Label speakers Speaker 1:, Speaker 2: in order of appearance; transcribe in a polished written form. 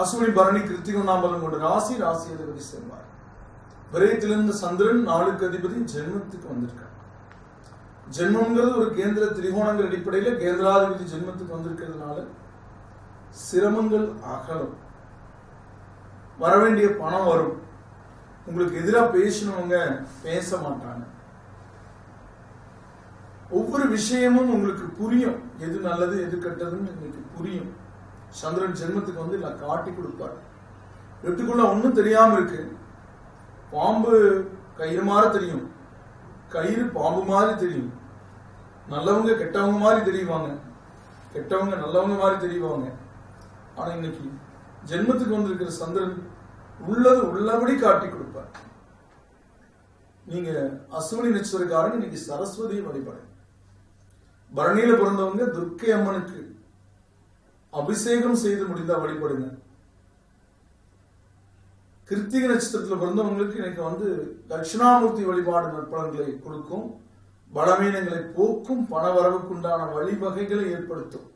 Speaker 1: அசுவினி பரணி கிருத்திகம் நாமலம் கொண்ட ராசி அதிபதி செவ்வாய். விரயத்திலிருந்து சந்திரன் நாளுக்கு அதிபதி ஜென்மத்துக்கு வந்திருக்கார். ஜென்மங்கிறது ஒரு கேந்திர திரிகோணங்கள் அடிப்படையில கேந்திராதிபதி ஜென்மத்துக்கு வந்திருக்கிறதுனால சிரமங்கள் அகலும், வரவேண்டிய பணம் வரும். உங்களுக்கு எதிராக பேசினவங்க பேச மாட்டாங்க. ஒவ்வொரு விஷயமும் உங்களுக்கு புரியும், எது நல்லது எது கெட்டதுன்னு உங்களுக்கு புரியும். சந்திரன் ஜென்மத்துக்கு வந்து நான் காட்டி கொடுப்பார். வீட்டுக்குள்ள ஒன்றும் தெரியாம இருக்கு. பாம்பு கயிறு மாதிரி தெரியும், கயிறு பாம்பு மாதிரி தெரியும். நல்லவங்க கெட்டவங்க மாதிரி தெரியுவாங்க, கெட்டவங்க நல்லவங்க மாதிரி தெரியுவாங்க. ஆனா இன்னைக்கு ஜென்மத்துக்கு வந்திருக்கிற சந்திரன் உள்ளது உள்ளபடி காட்டி கொடுப்பார். நீங்க அசுவினி நட்சத்திரக்காரங்க இன்னைக்கு சரஸ்வதியை வழிபாடு. பரணியில பிறந்தவங்க துர்க்கை அம்மனுக்கு அபிஷேகம் செய்து முடிந்தா வழிபடுங்க. கிருத்திகை நட்சத்திரத்தில் பிறந்தவங்களுக்கு இன்னைக்கு வந்து தட்சிணாமூர்த்தி வழிபாடு நற்பலன்களை கொடுக்கும், பலவீனங்களை போக்கும், பண வரவுக்குண்டான வழிவகைகளை ஏற்படுத்தும்.